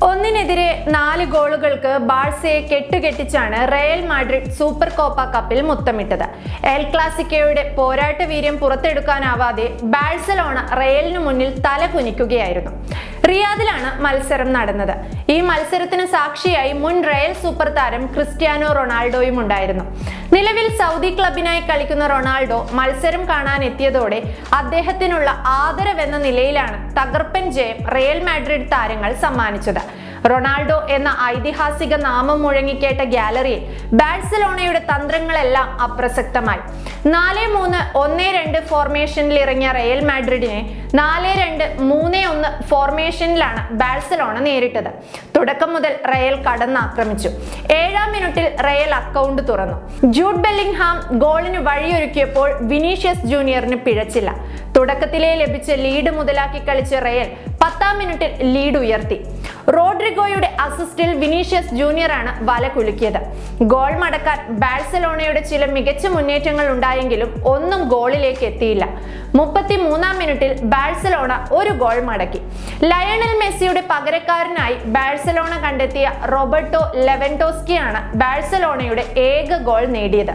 ഒന്നിനെതിരെ 4 ഗോളുകൾക്ക് ബാഴ്സയെ കെട്ടുകെട്ടിച്ചാണ് Real Madrid super Copa കപ്പിൽ മുത്തമിട്ടത്. എൽ ക്ലാസിക്കോയുടെ പോരാട്ട വീര്യം പുറത്തെടുക്കാനാവാതെ ബാഴ്സലോണ റയലിനു മുന്നിൽ തല കുനിക്കുകയായിരുന്നു. റിയാദിലാണ് മത്സരം നടന്നത്. ഈ മത്സരത്തിന് സാക്ഷിയായി മുൻ റയൽ സൂപ്പർ താരം ക്രിസ്ത്യാനോ റൊണാൾഡോയും ഉണ്ടായിരുന്നു. നിലവിൽ സൗദി ക്ലബിനായി കളിക്കുന്ന റൊണാൾഡോ മത്സരം കാണാൻ എത്തിയതോടെ അദ്ദേഹത്തിനുള്ള ആദരവെന്ന നിലയിലാണ് തകർപ്പൻ ജയം റയൽ മാഡ്രിഡ് താരങ്ങൾ സമ്മാനിച്ചത്. റൊണാൾഡോ എന്ന ഐതിഹാസിക നാമം മുഴങ്ങിക്കേട്ട ഗാലറിയിൽ ബാഴ്സലോണയുടെ തന്ത്രങ്ങളെല്ലാം അപ്രസക്തമായി. 4-3-1-2 ഫോർമേഷനിൽ ഇറങ്ങിയ റയൽ മാഡ്രിഡിനെ 4-2-3-1 ഫോർമേഷനിലാണ് ബാഴ്സലോണ നേരിട്ടത്. തുടക്കം മുതൽ റയൽ കടന്നാക്രമിച്ചു. 7-ാം മിനിറ്റിൽ റയൽ അക്കൗണ്ട് തുറന്നു. ജൂഡ് ബെല്ലിംഗ്ഹാം ഗോളിന് വഴിയൊരുക്കിയപ്പോൾ വിനീഷ്യസ് ജൂനിയറിന് പിഴച്ചില്ല. തുടക്കത്തിലേ ലഭിച്ച ലീഡ് മുതലാക്കി കളിച്ച റയൽ 10-ാം മിനിറ്റിൽ ലീഡ് ഉയർത്തി. റോഡ്രിഗോയുടെ അസിസ്റ്റിൽ വിനീഷ്യസ് ജൂനിയറാണ് വല കുലുക്കിയത്. ഗോൾ മടക്കാൻ ബാഴ്സലോണയുടെ ചില മികച്ച മുന്നേറ്റങ്ങൾ ഉണ്ടായെങ്കിലും ഒന്നും ഗോളിലേക്ക് എത്തിയില്ല. 33-ാം മിനിറ്റിൽ ബാഴ്സലോണ ഒരു ഗോൾ മടക്കി. ലയണൽ മെസ്സിയുടെ പകരക്കാരനായി ബാഴ്സലോണ കണ്ടെത്തിയ റോബർട്ടോ ലെവൻഡോസ്കിയാണ് ബാഴ്സലോണയുടെ ഏക ഗോൾ നേടിയത്.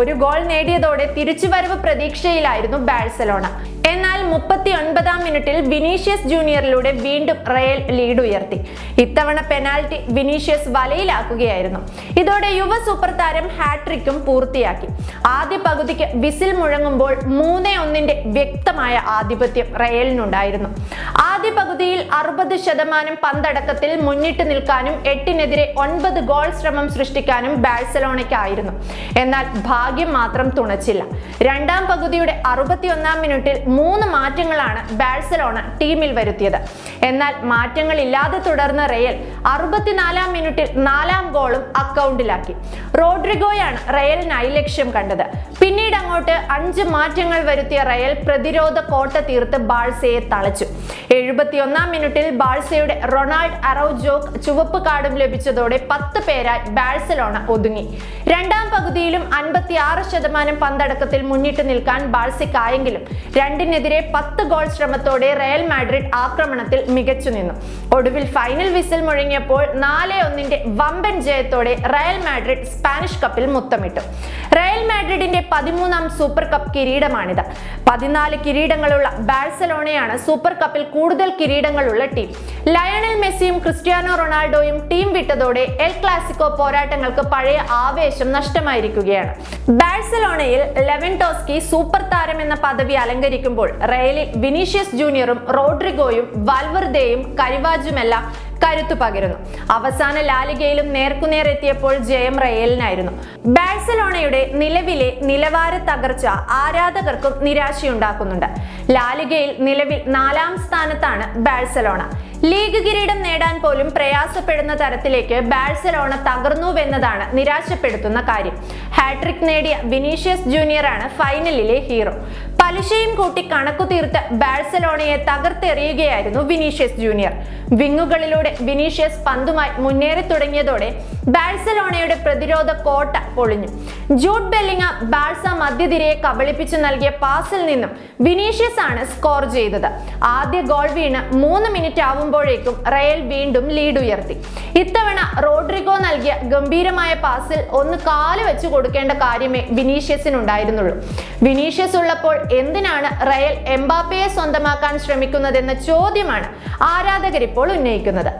ഒരു ഗോൾ നേടിയതോടെ തിരിച്ചുവരവ് പ്രതീക്ഷയിലായിരുന്നു ബാഴ്സലോണ. എന്നാൽ 39-ാം മിനിറ്റിൽ വിനീഷ്യസ് ജൂനിയറിലൂടെ വീണ്ടും റയൽ ലീഡ് ഉയർത്തി. ഇത്തവണ പെനാൽറ്റി വിനീഷ്യസ് വലയിലാക്കുകയായിരുന്നു. ഇതോടെ യുവ സൂപ്പർ താരം ഹാട്രിക്കും പൂർത്തിയാക്കി. ആദ്യ പകുതിക്ക് വിസിൽ മുഴങ്ങുമ്പോൾ 3-1 വ്യക്തമായ ആധിപത്യം റയലിനുണ്ടായിരുന്നു. ആദ്യ പകുതിയിൽ 60% പന്തടക്കത്തിൽ മുന്നിട്ട് നിൽക്കാനും 8-നെതിരെ 9 ഗോൾ ശ്രമം സൃഷ്ടിക്കാനും ബാഴ്സലോണയ്ക്കായിരുന്നു. എന്നാൽ ഭാഗ്യം മാത്രം തുണച്ചില്ല. രണ്ടാം പകുതിയുടെ 61-ാം മിനിറ്റിൽ 3 മാറ്റങ്ങളാണ് ബാഴ്സലോണ ടീമിൽ വരുത്തിയത്. എന്നാൽ മാറ്റങ്ങളില്ലാതെ തുടർന്ന റയൽ 64-ാം മിനിറ്റിൽ 4-ാം ഗോളും അക്കൗണ്ടിലാക്കി. റോഡ്രിഗോയാണ് റയലിനായി ലക്ഷ്യം കണ്ടത്. പിന്നീട് അങ്ങോട്ട് 5 മാറ്റങ്ങൾ വരുത്തിയ റയൽ പ്രതിരോധ കോട്ട തീർത്ത് ബാഴ്സയെ തളച്ചു. 71-ാം മിനിറ്റിൽ ബാഴ്സയുടെ റൊണാൾഡ് അറൗജോക്ക് ചുവപ്പ് കാർഡും ലഭിച്ചതോടെ 10 പേരായി ബാഴ്സലോണ ഒതുങ്ങി. രണ്ടാം പകുതിയിലും 56% പന്തടക്കത്തിൽ മുന്നിട്ട് നിൽക്കാൻ ബാഴ്സയ്ക്കായെങ്കിലും 2-നെതിരെ 10 ഗോൾ ശ്രമത്തോടെ റയൽ മാഡ്രിഡ് ആക്രമണത്തിൽ മികച്ചു നിന്നു. ഒടുവിൽ ഫൈനൽ വിസിൽ മുഴങ്ങിയപ്പോൾ 4-1 വമ്പൻ ജയത്തോടെ റയൽ മാഡ്രിഡ് സ്പാനിഷ് കപ്പിൽ മുത്തമിട്ടു. റയൽ മാഡ്രിഡിന്റെ 13-ാം സൂപ്പർ കപ്പ് കിരീടമാണിത്. 14 കിരീടങ്ങളുള്ള ബാഴ്സലോണയാണ് സൂപ്പർ കപ്പിൽ കൂടുതൽ കിരീടങ്ങളുള്ള ടീം. ലയണൽ മെസ്സിയും ക്രിസ്ത്യാനോ റൊണാൾഡോയും ടീം വിട്ടതോടെ എൽ ക്ലാസിക്കോ പോരാട്ടങ്ങൾക്ക് പഴയ ആവേശം നഷ്ടമായിരിക്കുകയാണ്. ബാഴ്സലോണയിൽ ലെവൻഡോസ്കി സൂപ്പർ താരം എന്ന പദവി അലങ്കരിക്കുമ്പോൾ റയലിൽ വിനീഷ്യസ് ജൂനിയറും റോഡ്രിഗോയും വാൽവർദേയും കരിവാജുമെല്ലാം കരുത്തു പകരുന്നു. അവസാന ലാലിഗയിലും നേർക്കുനേർ എത്തിയപ്പോൾ ജയം റയലിനായിരുന്നു. ബാഴ്സലോണയുടെ നിലവിലെ നിലവാര തകർച്ച ആരാധകർക്കും നിരാശയുണ്ടാക്കുന്നുണ്ട്. ലാലിഗയിൽ നിലവിൽ 4-ാം സ്ഥാനത്താണ് ബാഴ്സലോണ. ലീഗ് കിരീടം നേടാൻ പോലും പ്രയാസപ്പെടുന്ന തരത്തിലേക്ക് ബാഴ്സലോണ തകർന്നുവെന്നതാണ് നിരാശപ്പെടുത്തുന്ന കാര്യം. ഹാട്രിക് നേടിയ വിനീഷ്യസ് ജൂനിയറാണ് ഫൈനലിലെ ഹീറോ. പലിശയും കൂട്ടി കണക്കു തീർത്ത് ബാഴ്സലോണയെ തകർത്തെറിയുകയായിരുന്നു വിനീഷ്യസ് ജൂനിയർ. വിങ്ങുകളിലൂടെ വിനീഷ്യസ് പന്തുമായി മുന്നേറി തുടങ്ങിയതോടെ ബാഴ്സലോണയുടെ പ്രതിരോധ കോട്ട പൊളിഞ്ഞു. ജൂഡ് ബെല്ലിംഗ്ഹാം ബാഴ്സ മധ്യനിരയെ കബളിപ്പിച്ചു നൽകിയ പാസിൽ നിന്നും വിനീഷ്യസ് ആണ് സ്കോർ ചെയ്തത്. ആദ്യ ഗോൾ വീണ് 3 മിനിറ്റ് ആവുമ്പോഴേക്കും റയൽ വീണ്ടും ലീഡ് ഉയർത്തി. ഇത്തവണ റോഡ്രിഗോ നൽകിയ ഗംഭീരമായ പാസിൽ ഒന്ന് കാല് വെച്ച് കൊടുക്കേണ്ട കാര്യമേ വിനീഷ്യസിനുണ്ടായിരുന്നുള്ളൂ. വിനീഷ്യസ് ഉള്ളപ്പോൾ എന്തിനാണ് റയൽ എംബാപ്പയെ സ്വന്തമാക്കാൻ ശ്രമിക്കുന്നതെന്ന ചോദ്യമാണ് ആരാധകരിപ്പോൾ ഉന്നയിക്കുന്നത്.